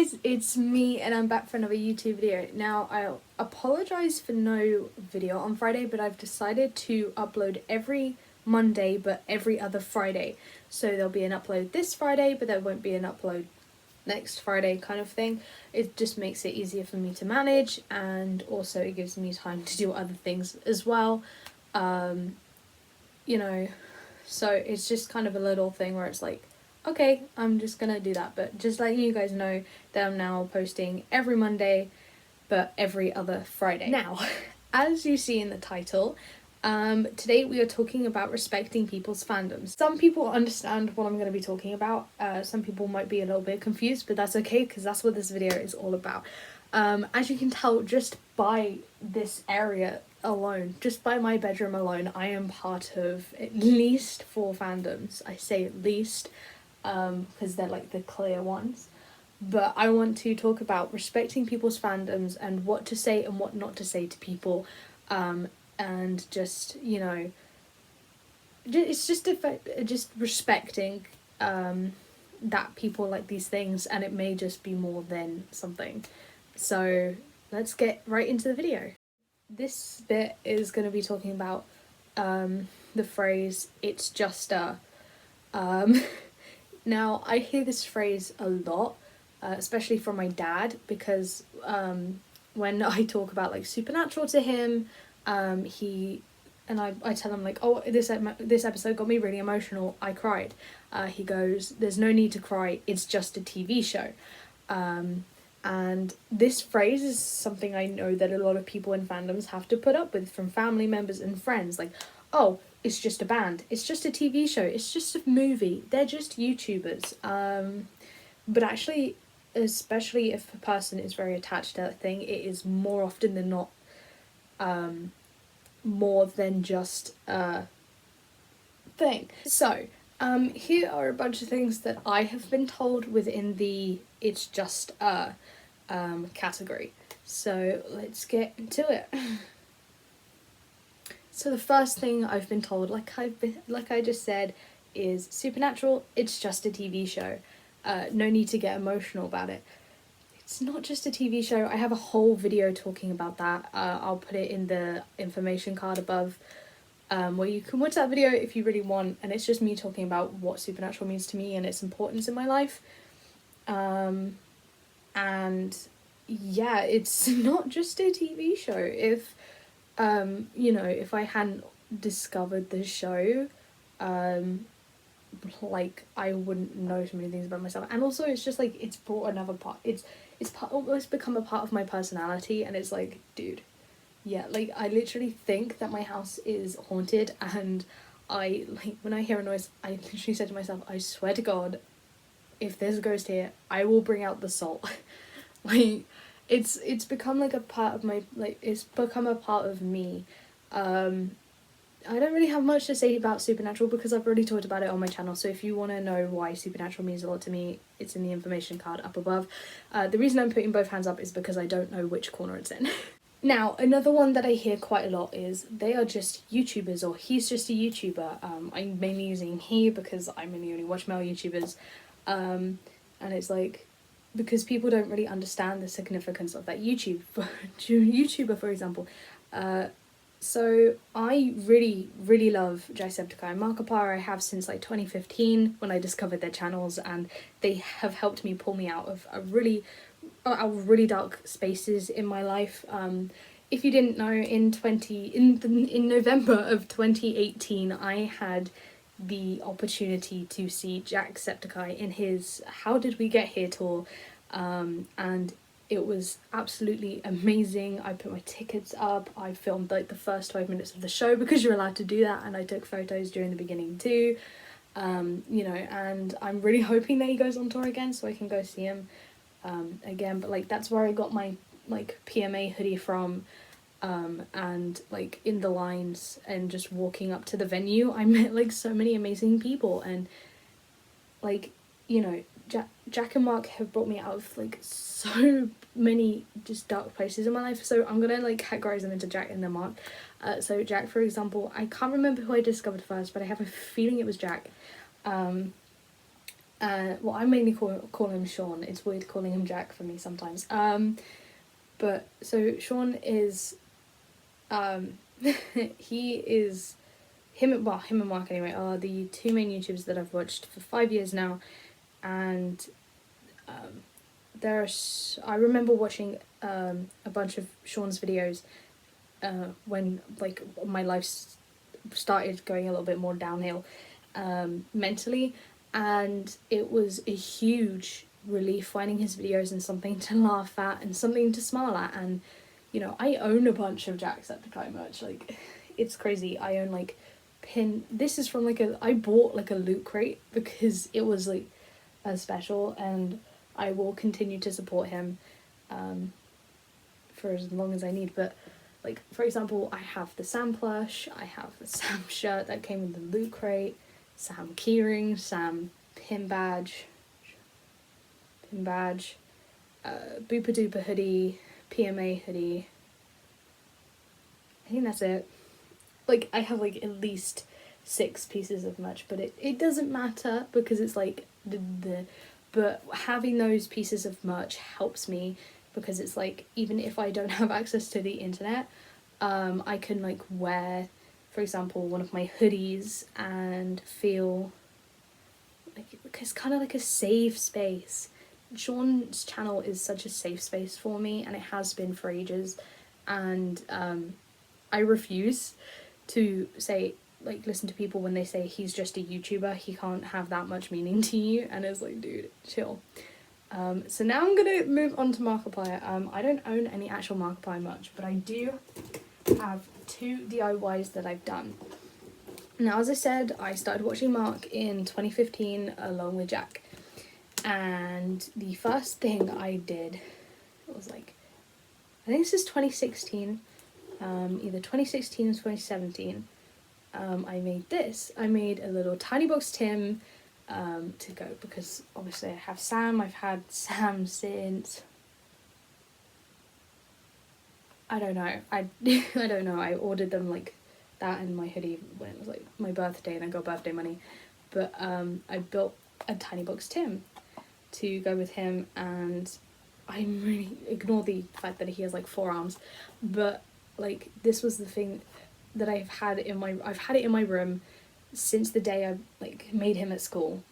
guys, it's me and I'm back for another YouTube video. Now, I apologize for no video on Friday, but I've decided to upload every Monday but every other Friday. So there'll be an upload this Friday, but there won't be an upload next Friday kind of thing. It just makes it easier for me to manage, and also it gives me time to do other things as well. You know, so it's just kind of a little thing where it's like, okay, I'm just gonna do that. But just letting you guys know that I'm now posting every Monday but every other Friday. Now, as you see in the title, today we are talking about respecting people's fandoms. Some people understand what I'm going to be talking about. Some people might be a little bit confused, but that's okay because that's what this video is all about. As you can tell, just by this area alone, just by my bedroom alone, I am part of at least 4 fandoms. I say at least because they're like the clear ones. But I want to talk about respecting people's fandoms and what to say and what not to say to people, and just, you know, it's just respecting that people like these things, and it may just be more than something. So let's get right into the video. This bit is going to be talking about the phrase "it's just a." Now, I hear this phrase a lot, especially from my dad, because when I talk about like Supernatural to him, I tell him like, oh, this episode got me really emotional, I cried. He goes, there's no need to cry, it's just a TV show. And this phrase is something I know that a lot of people in fandoms have to put up with from family members and friends. Like, oh, it's just a band, it's just a TV show, it's just a movie, they're just YouTubers. But actually, especially if a person is very attached to that thing, it is more often than not more than just a thing. So, here are a bunch of things that I have been told within the "it's just a" category. So let's get into it. So the first thing I've been told, like I just said, is Supernatural, it's just a TV show. No need to get emotional about it. It's not just a TV show. I have a whole video talking about that. I'll put it in the information card above, where you can watch that video if you really want. And it's just me talking about what Supernatural means to me and its importance in my life. And yeah, it's not just a TV show. If you know, if I hadn't discovered the show, like, I wouldn't know so many things about myself. And also, it's just like, it's brought another part, it's almost become a part of my personality. And it's like, dude, yeah, like, I literally think that my house is haunted, and I, like, when I hear a noise, I literally said to myself, I swear to God, if there's a ghost here, I will bring out the salt. Like, it's become like a part of my, like, it's become a part of me. I don't really have much to say about Supernatural because I've already talked about it on my channel. So if you want to know why Supernatural means a lot to me, it's in the information card up above. The reason I'm putting both hands up is because I don't know which corner it's in. Now, another one that I hear quite a lot is they are just YouTubers, or he's just a YouTuber. I'm mainly using he because I mainly only watch male YouTubers. And it's like, because people don't really understand the significance of that YouTuber, for example. So I really, really love Jacksepticeye and Markiplier. I have since like 2015 when I discovered their channels, and they have helped me pull me out of really dark spaces in my life. If you didn't know, in November of 2018, I had the opportunity to see Jacksepticeye in his How Did We Get Here tour, and it was absolutely amazing. I put my tickets up, I filmed like the first 5 minutes of the show because you're allowed to do that, and I took photos during the beginning too. You know, and I'm really hoping that he goes on tour again so I can go see him again. But like, that's where I got my like PMA hoodie from. And like in the lines and just walking up to the venue, I met like so many amazing people, and like, you know, Jack and Mark have brought me out of like so many just dark places in my life. So I'm gonna like categorize them into Jack and then Mark. So Jack, for example, I can't remember who I discovered first, but I have a feeling it was Jack. Well, I mainly call him Sean. It's weird calling him Jack for me sometimes. But so Sean is, he is, him and Mark anyway are the two main YouTubers that I've watched for 5 years now, and I remember watching a bunch of Sean's videos when like my life started going a little bit more downhill mentally, and it was a huge relief finding his videos and something to laugh at and something to smile at. And you know, I own a bunch of Jacksepticeye merch. Like, it's crazy. I own like this is from like I bought like a loot crate because it was like a special, and I will continue to support him for as long as I need. But like, for example, I have the Sam plush, I have the Sam shirt that came in the loot crate, Sam keyring, Sam pin badge, Boopa Doopa hoodie, PMA hoodie. I think that's it. Like, I have like at least 6 pieces of merch, but it doesn't matter because it's like but having those pieces of merch helps me, because it's like, even if I don't have access to the internet, I can like wear, for example, one of my hoodies and feel like it's kind of like a safe space. Sean's channel is such a safe space for me, and it has been for ages, and I refuse to say, like, listen to people when they say he's just a YouTuber, he can't have that much meaning to you, and it's like, dude, chill. So now I'm gonna move on to Markiplier. I don't own any actual Markiplier merch, but I do have 2 DIYs that I've done. Now, as I said, I started watching Mark in 2015 along with Jack, and the first thing I did was like, I think this is 2016, either 2016 or 2017. I made this. I made a little tiny box Tim to go, because obviously I have Sam. I've had Sam since, I don't know. I don't know. I ordered them like that and my hoodie when it was like my birthday, and I got birthday money. But I built a tiny box Tim to go with him, and I really ignore the fact that he has like 4 arms, but like, this was the thing that I've had it in my room since the day I like made him at school,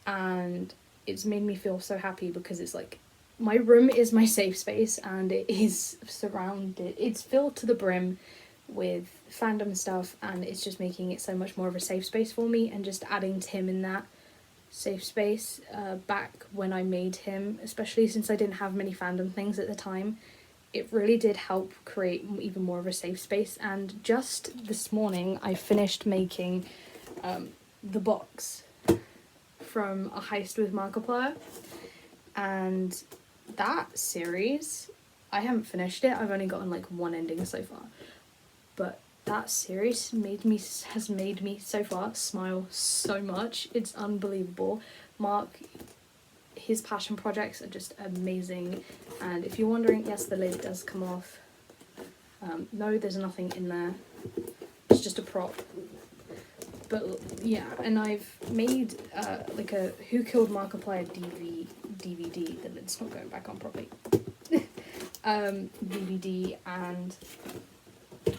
and it's made me feel so happy, because it's like, my room is my safe space, and it's filled to the brim with fandom stuff, and it's just making it so much more of a safe space for me. And just adding Tim in that safe space back when I made him, especially since I didn't have many fandom things at the time, it really did help create even more of a safe space. And just this morning I finished making the box from A Heist with Markiplier, and that series, I haven't finished it, I've only gotten like 1 ending so far, but that series has made me so far smile so much. It's unbelievable. Mark, his passion projects are just amazing, and if you're wondering, yes, the lid does come off. No, there's nothing in there, it's just a prop. But yeah, and I've made like a Who Killed Markiplier DVD, the lid's not going back on properly, DVD, and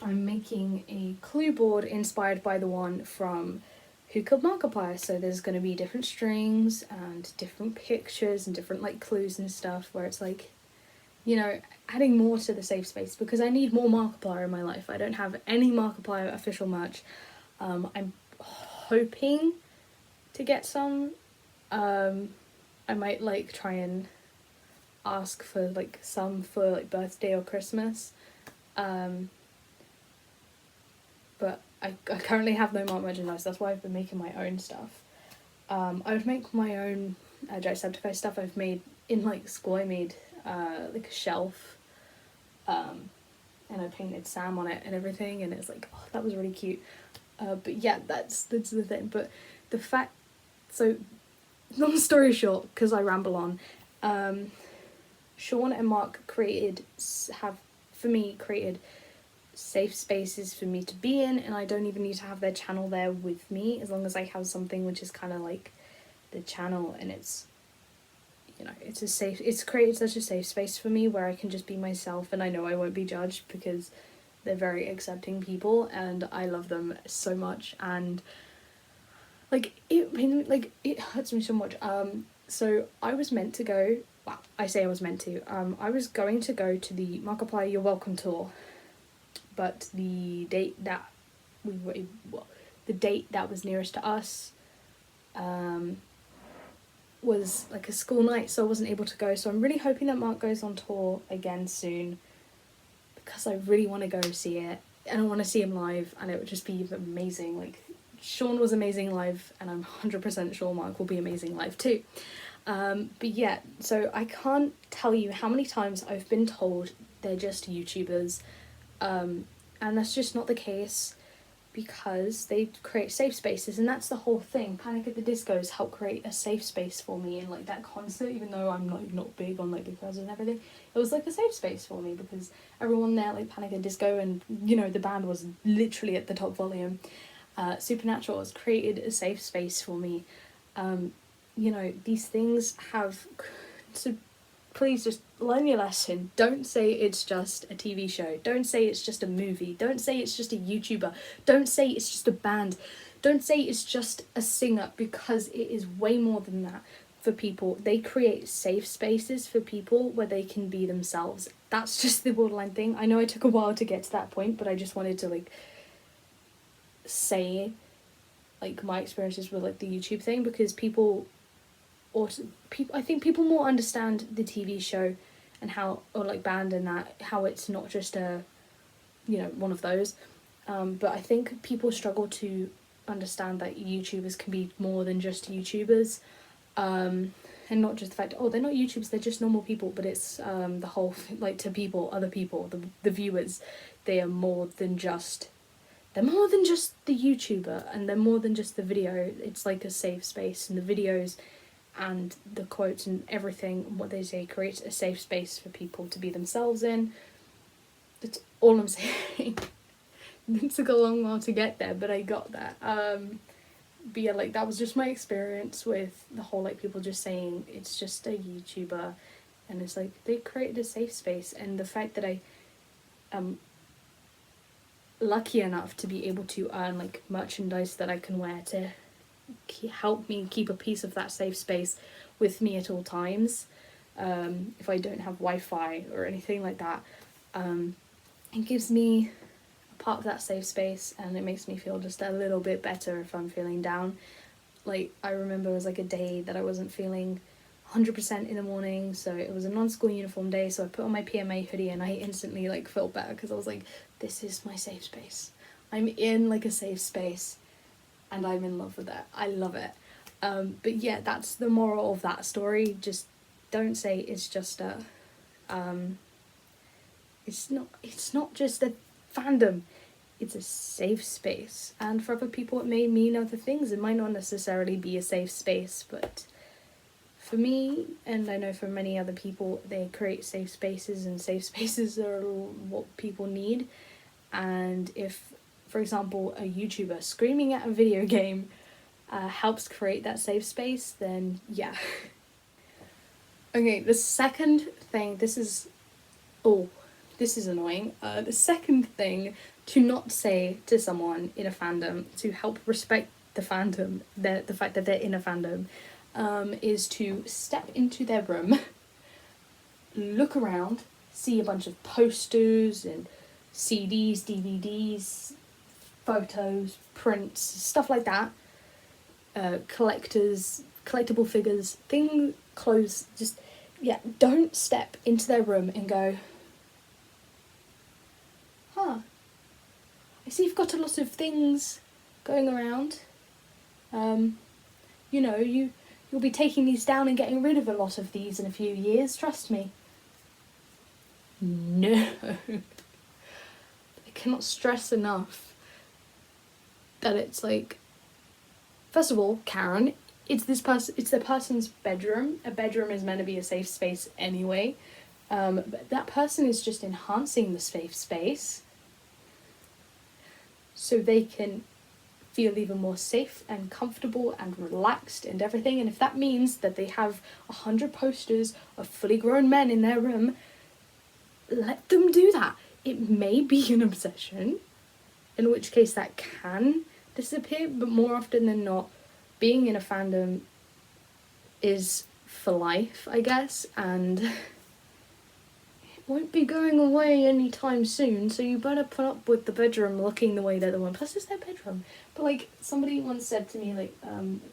I'm making a clue board inspired by the one from Who Killed Markiplier. So there's going to be different strings and different pictures and different like clues and stuff, where it's like, you know, adding more to the safe space, because I need more Markiplier in my life. I don't have any Markiplier official merch. I'm hoping to get some. I might like try and ask for like some for like birthday or Christmas. But I currently have no Mark merchandise. That's why I've been making my own stuff. I would make my own Jacksepticeye stuff. I've made in like school. I made like a shelf, and I painted Sam on it and everything, and it's like, oh, that was really cute. But yeah, that's the thing. But the fact, so long story short, because I ramble on, Sean and Mark created safe spaces for me to be in, and I don't even need to have their channel there with me, as long as I have something which is kind of like the channel, and it's, you know, it's created such a safe space for me where I can just be myself, and I know I won't be judged because they're very accepting people and I love them so much. And like it hurts me so much. So I was meant to go, well, I say I was meant to, I was going to go to the Markiplier You're Welcome tour, but the date that the date that was nearest to us was like a school night, so I wasn't able to go. So I'm really hoping that Mark goes on tour again soon, because I really want to go see it, and I want to see him live, and it would just be amazing. Like, Sean was amazing live, and I'm 100% sure Mark will be amazing live too. But yeah, so I can't tell you how many times I've been told they're just YouTubers, and that's just not the case, because they create safe spaces, and that's the whole thing. Panic at the Disco's helped create a safe space for me, and like that concert, even though I'm not big on like the crowds and everything, it was like a safe space for me, because everyone there, like Panic at the Disco, and you know, the band was literally at the top volume. Supernatural has created a safe space for me. You know, these things have, so please just learn your lesson. Don't say it's just a TV show. Don't say it's just a movie. Don't say it's just a YouTuber. Don't say it's just a band. Don't say it's just a singer, because it is way more than that for people. They create safe spaces for people where they can be themselves. That's just the borderline thing. I know it took a while to get to that point, but I just wanted to like say like my experiences with like the YouTube thing, because I think people more understand the TV show and how, or like band, and that how it's not just a, you know, one of those, but I think people struggle to understand that YouTubers can be more than just YouTubers, and not just the fact, oh, they're not YouTubers, they're just normal people, but it's the whole, like, to people, other people, the viewers, they are more than just, they're more than just the YouTuber, and they're more than just the video. It's like a safe space, and the videos and the quotes and everything, what they say, creates a safe space for people to be themselves in. That's all I'm saying. It took a long while to get there, but I got there. But yeah, like, that was just my experience with the whole, like, people just saying it's just a YouTuber, and it's like, they created a safe space, and the fact that I am lucky enough to be able to earn, like, merchandise that I can wear to help me keep a piece of that safe space with me at all times, if I don't have Wi-Fi or anything like that, it gives me a part of that safe space, and it makes me feel just a little bit better if I'm feeling down. Like, I remember it was like a day that I wasn't feeling 100% in the morning, so it was a non-school uniform day, so I put on my PMA hoodie, and I instantly like felt better, because I was like, this is my safe space. I'm in like a safe space, and I'm in love with it. I love it. But yeah, that's the moral of that story. Just don't say it's just a it's not just a fandom. It's a safe space. And for other people it may mean other things. It might not necessarily be a safe space, but for me, and I know for many other people, they create safe spaces, and safe spaces are what people need. And if, for example, a YouTuber screaming at a video game helps create that safe space, then yeah. Okay, the second thing, this is annoying. The second thing to not say to someone in a fandom to help respect the fandom, the fact that they're in a fandom, is to step into their room, look around, see a bunch of posters and CDs, DVDs, photos, prints, stuff like that, collectible figures, clothes, just, yeah, don't step into their room and go, I see you've got a lot of things going around, you know, you'll be taking these down and getting rid of a lot of these in a few years, trust me. No. I cannot stress enough that it's like, first of all, Karen, it's the person's bedroom. A bedroom is meant to be a safe space anyway. But that person is just enhancing the safe space so they can feel even more safe and comfortable and relaxed and everything. And if that means that they have 100 posters of fully grown men in their room, let them do that. It may be an obsession, in which case that can disappear, but more often than not, being in a fandom is for life, I guess, and it won't be going away anytime soon, so you better put up with the bedroom looking the way that they want. Plus, it's their bedroom. But, like, somebody once said to me, like,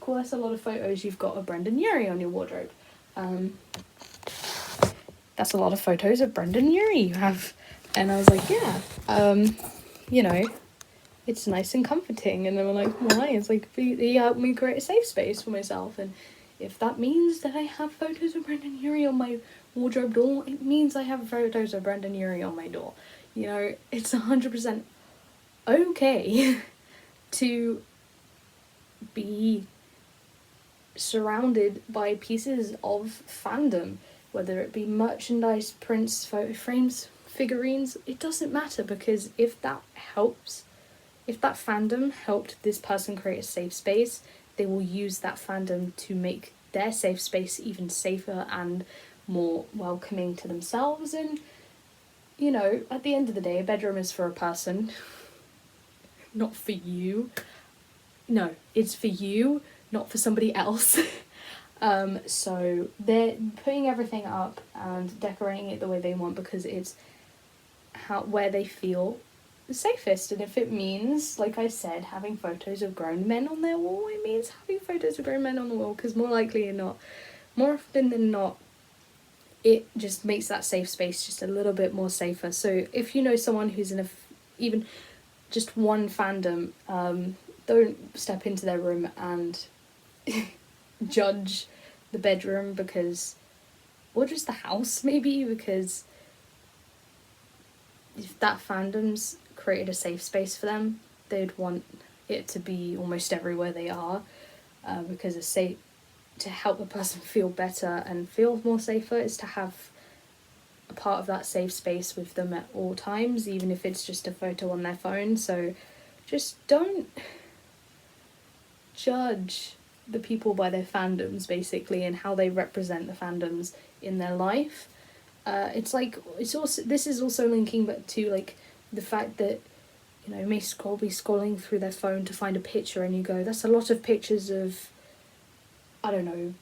cool, that's a lot of photos you've got of Brendan Urie on your wardrobe. That's a lot of photos of Brendan Urie you have. And I was like, yeah, you know, it's nice and comforting. And they were like, why? It's like, he helped me create a safe space for myself. And if that means that I have photos of Brendan Urie on my wardrobe door, it means I have photos of Brendan Urie on my door. You know, it's 100% okay to be surrounded by pieces of fandom, whether it be merchandise, prints, photo frames, figurines. It doesn't matter, because if that fandom helped this person create a safe space, they will use that fandom to make their safe space even safer and more welcoming to themselves. And, you know, at the end of the day, a bedroom is for a person, not for you. No, it's for you, not for somebody else. So they're putting everything up and decorating it the way they want because it's where they feel the safest. And if it means, like I said, having photos of grown men on their wall, it means having photos of grown men on the wall, because more often than not, it just makes that safe space just a little bit more safer. So if you know someone who's in even just one fandom, don't step into their room and judge the bedroom, because, or just the house maybe, because if that fandom's created a safe space for them, they'd want it to be almost everywhere they are, because it's safe. To help a person feel better and feel more safer is to have a part of that safe space with them at all times, even if it's just a photo on their phone. So just don't judge the people by their fandoms, basically, and how they represent the fandoms in their life. This is also linking back to, like, the fact that, you know, may be scrolling through their phone to find a picture, and you go, that's a lot of pictures of, I don't know,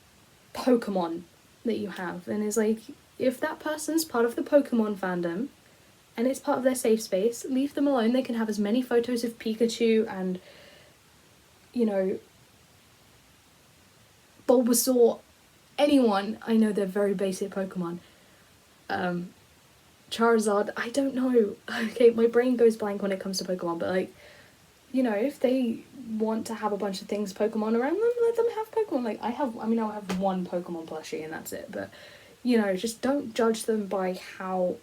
Pokemon that you have. And it's like, if that person's part of the Pokemon fandom and it's part of their safe space, leave them alone. They can have as many photos of Pikachu and, you know, Bulbasaur, anyone. I know they're very basic Pokemon. Charizard, I don't know. Okay, my brain goes blank when it comes to Pokemon, but, like, you know, if they want to have a bunch of things Pokemon around them, let them have Pokemon. Like, I'll have one Pokemon plushie and that's it. But, you know, just don't judge them by how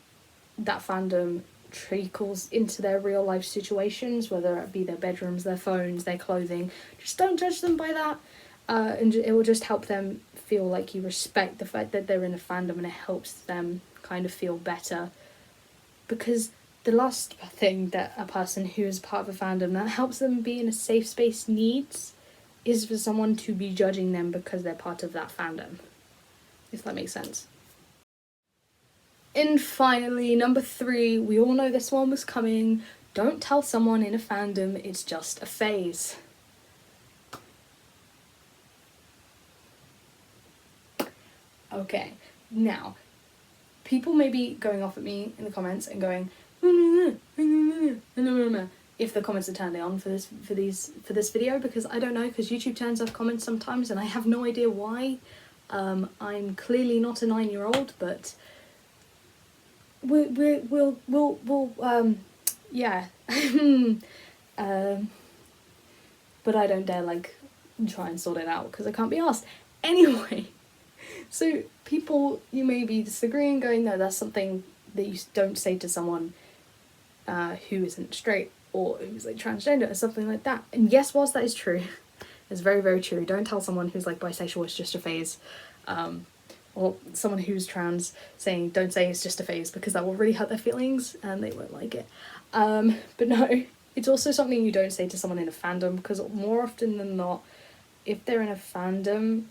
that fandom trickles into their real life situations, whether it be their bedrooms, their phones, their clothing. Just don't judge them by that. And it will just help them feel like you respect the fact that they're in a fandom, and it helps them kind of feel better. Because the last thing that a person who is part of a fandom that helps them be in a safe space needs is for someone to be judging them because they're part of that fandom, if that makes sense. And finally, number 3, we all know this one was coming. Don't tell someone in a fandom it's just a phase. Okay, now, people may be going off at me in the comments and going, if the comments are turned on for this video, because I don't know, because YouTube turns off comments sometimes and I have no idea why. I'm clearly not a 9-year-old, but yeah. But I don't dare, like, try and sort it out because I can't be asked. Anyway, so people, you may be disagreeing, going, no, that's something that you don't say to someone who isn't straight or who's, like, transgender or something like that. And yes, whilst that is true, it's very, very true. Don't tell someone who's, like, bisexual it's just a phase. Or someone who's trans don't say it's just a phase, because that will really hurt their feelings and they won't like it. But no, it's also something you don't say to someone in a fandom, because more often than not, if they're in a fandom,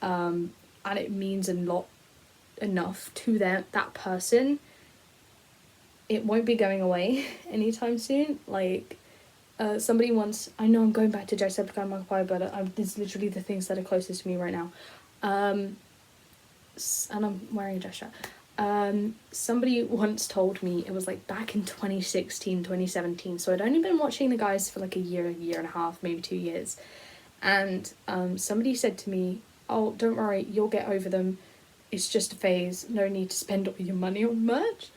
and it means a lot enough to that person, it won't be going away anytime soon. Like, somebody once, I know I'm going back to Jacksepticeye and Markiplier, but it's literally the things that are closest to me right now. And I'm wearing a dress shirt. Somebody once told me, it was like back in 2016, 2017, so I'd only been watching the guys for like a year and a half, maybe 2 years, and somebody said to me, oh, don't worry, you'll get over them, it's just a phase, no need to spend all your money on merch.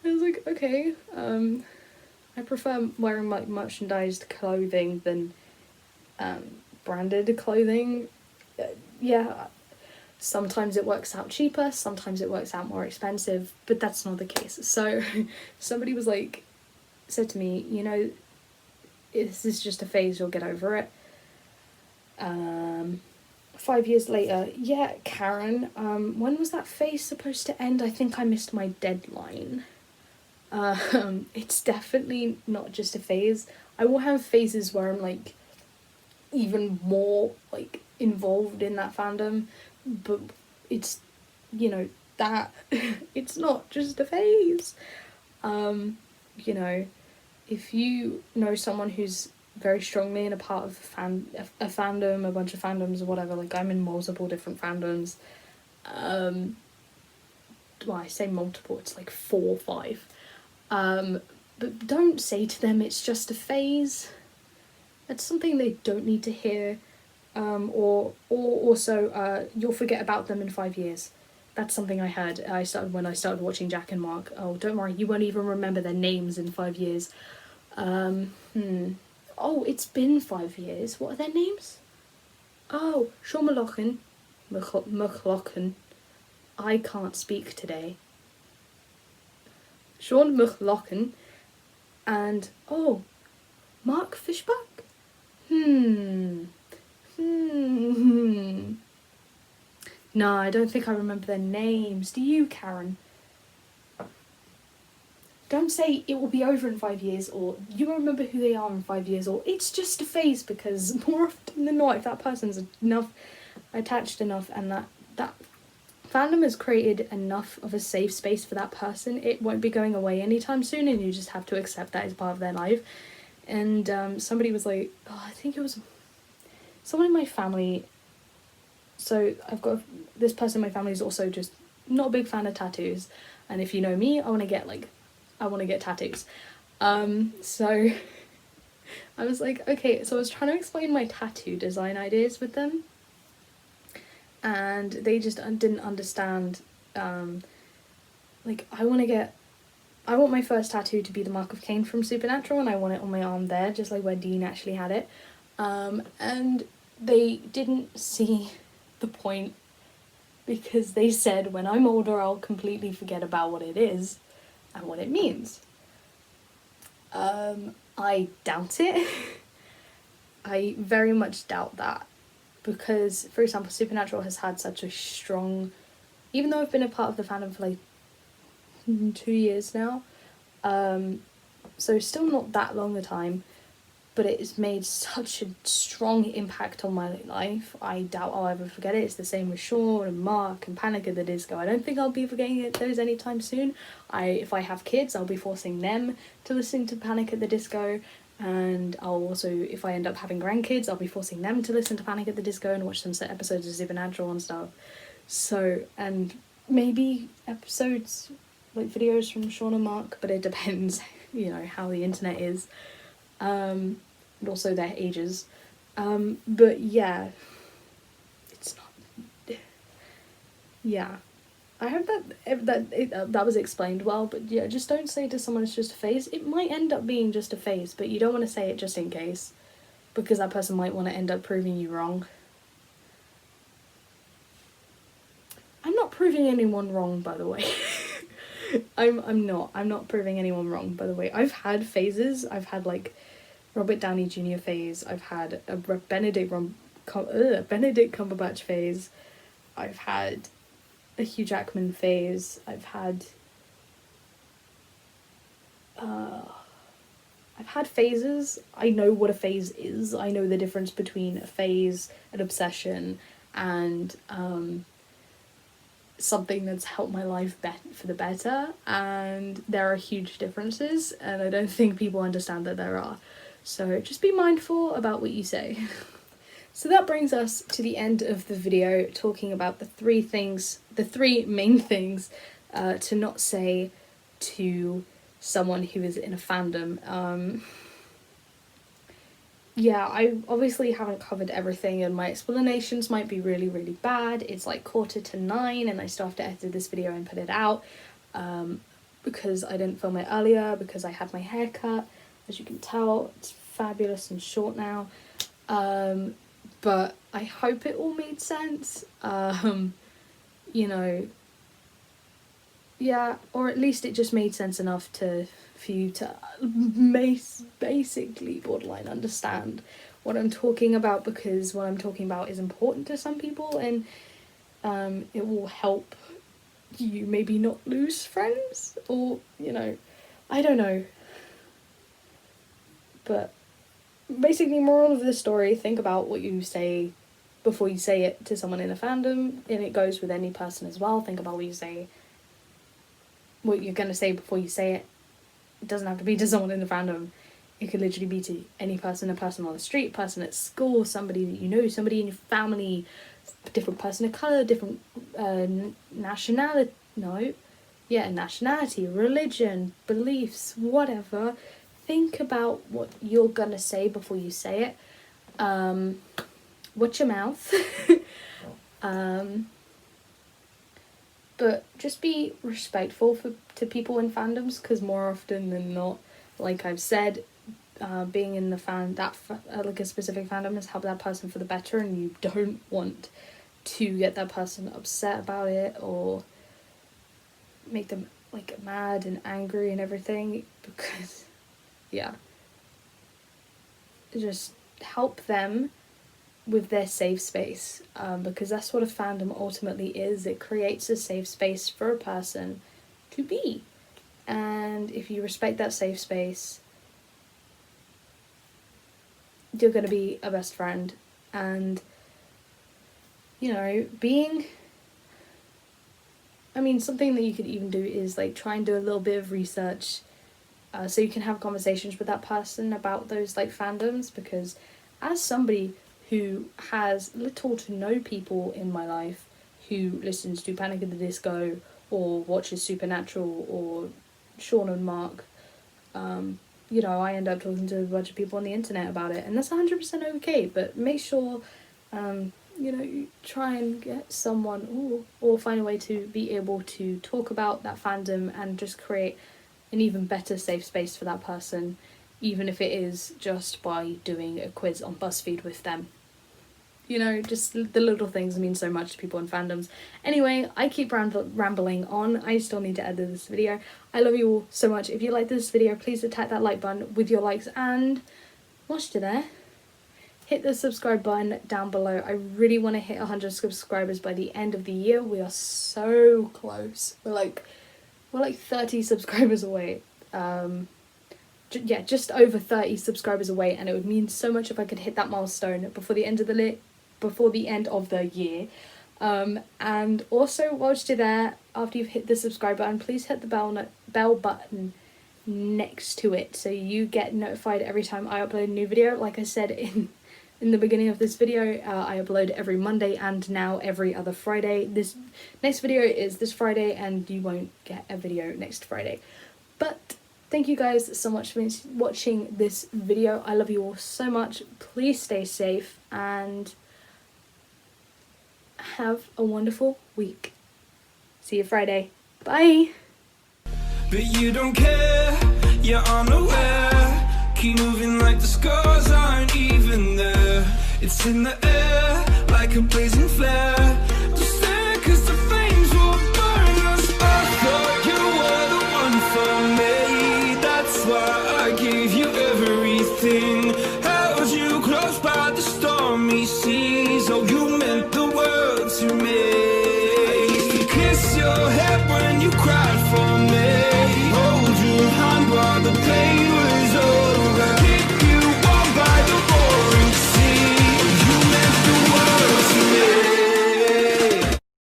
I was like, okay, I prefer wearing like merchandised clothing than branded clothing. Yeah, sometimes it works out cheaper, sometimes it works out more expensive, but that's not the case. So somebody was like, said to me, you know, this is just a phase, you'll get over it. 5 years later, yeah, Karen, when was that phase supposed to end? I think I missed my deadline. It's definitely not just a phase. I will have phases where I'm like even more like involved in that fandom, but it's, you know, that it's not just a phase. You know, if you know someone who's very strongly in a part of a fandom, a bunch of fandoms or whatever, like I'm in multiple different fandoms, well, I say multiple, it's like 4 or 5. But don't say to them it's just a phase. That's something they don't need to hear. Or also, you'll forget about them in 5 years. That's something I heard. When I started watching Jack and Mark. Oh, don't worry, you won't even remember their names in 5 years. Oh, it's been 5 years. What are their names? Oh, Sean McLaughlin. I can't speak today. Sean McLaughlin and, oh, Mark Fishback? No, I don't think I remember their names. Do you, Karen? Don't say it will be over in 5 years, or you won't remember who they are in 5 years, or it's just a phase, because more often than not, if that person's attached enough and that fandom has created enough of a safe space for that person, it won't be going away anytime soon, and you just have to accept that as part of their life. And somebody was like, oh, I think it was someone in my family. So I've got this person in my family is also just not a big fan of tattoos, and if you know me, I want to get tattoos. So I was like, okay, so I was trying to explain my tattoo design ideas with them, and they just didn't understand. Like, I want my first tattoo to be the Mark of Cain from Supernatural, and I want it on my arm there, just like where Dean actually had it. And they didn't see the point, because they said, when I'm older, I'll completely forget about what it is and what it means. I doubt it. I very much doubt that, because, for example, Supernatural has had such a strong, even though I've been a part of the fandom for like 2 years now, so still not that long a time, but it's made such a strong impact on my life. I doubt I'll ever forget it. It's the same with Sean and Mark and Panic at the Disco. I don't think I'll be forgetting those anytime soon. If I have kids, I'll be forcing them to listen to Panic at the Disco, and I'll also, if I end up having grandkids, I'll be forcing them to listen to Panic at the Disco and watch some episodes of Supernatural and stuff. So, and maybe episodes, like videos from Sean and Mark, but it depends, you know, how the internet is. And also their ages. But yeah, it's not. Yeah, I hope that was explained well. But yeah, just don't say to someone it's just a phase. It might end up being just a phase, but you don't want to say it just in case, because that person might want to end up proving you wrong. I'm not proving anyone wrong, by the way. I'm not proving anyone wrong, by the way. I've had phases. I've had like Robert Downey Jr. phase. I've had a Benedict Cumberbatch phase. I've had a Hugh Jackman phase. I've I've had phases. I know what a phase is. I know the difference between a phase, an obsession, and something that's helped my life for the better, and there are huge differences, and I don't think people understand that there are. So just be mindful about what you say. So that brings us to the end of the video, talking about the three main things to not say to someone who is in a fandom. Yeah, I obviously haven't covered everything, and my explanations might be really, really bad. It's like 8:45 and I still have to edit this video and put it out because I didn't film it earlier, because I had my hair cut. As you can tell, it's fabulous and short now. But I hope it all made sense. You know, yeah, or at least it just made sense enough for you to basically borderline understand what I'm talking about, because what I'm talking about is important to some people, and it will help you maybe not lose friends, or, you know, I don't know. But basically, moral of the story, think about what you say before you say it to someone in a fandom, and it goes with any person as well. Think about what you're going to say before you say it. It doesn't have to be to someone in the fandom. It could literally be to any person, a person on the street, person at school, somebody that you know, somebody in your family, different person of colour, different nationality, religion, beliefs, whatever. Think about what you're gonna say before you say it. Watch your mouth. But just be respectful to people in fandoms, because more often than not, like I've said, being in the like a specific fandom has helped that person for the better, and you don't want to get that person upset about it or make them like mad and angry and everything, because yeah, just help them with their safe space, because that's what a fandom ultimately is. It creates a safe space for a person to be, and if you respect that safe space, you're going to be a best friend. And you know, something that you could even do is like try and do a little bit of research, so you can have conversations with that person about those like fandoms, because as somebody who has little to no people in my life who listens to Panic at the Disco or watches Supernatural or Sean and Mark, you know, I end up talking to a bunch of people on the internet about it, and that's 100% okay. But make sure, you know, you try and get someone or find a way to be able to talk about that fandom and just create an even better safe space for that person, even if it is just by doing a quiz on BuzzFeed with them. You know, just the little things mean so much to people in fandoms. Anyway, I keep rambling on. I still need to edit this video. I love you all so much. If you like this video, please attack that like button with your likes, and whilst you're there, hit the subscribe button down below. I really want to hit 100 subscribers by the end of the year. We are so close. We're like 30 subscribers away. Just over 30 subscribers away, and it would mean so much if I could hit that milestone before the end of the year. And also, whilst you're there, after you've hit the subscribe button, please hit the bell button next to it, so you get notified every time I upload a new video. Like I said in the beginning of this video, I upload every Monday and now every other Friday. This next video is this Friday, and you won't get a video next Friday. But thank you guys so much for watching this video. I love you all so much. Please stay safe and have a wonderful week. See you Friday. Bye. But you don't care, you're unaware. Keep moving like the scars aren't even there. It's in the air like a blazing flare. Just stare, 'cause the flames will burn us. I thought you were the one for me. That's why I gave you everything. Held you close by the stormy seas. Oh, you meant the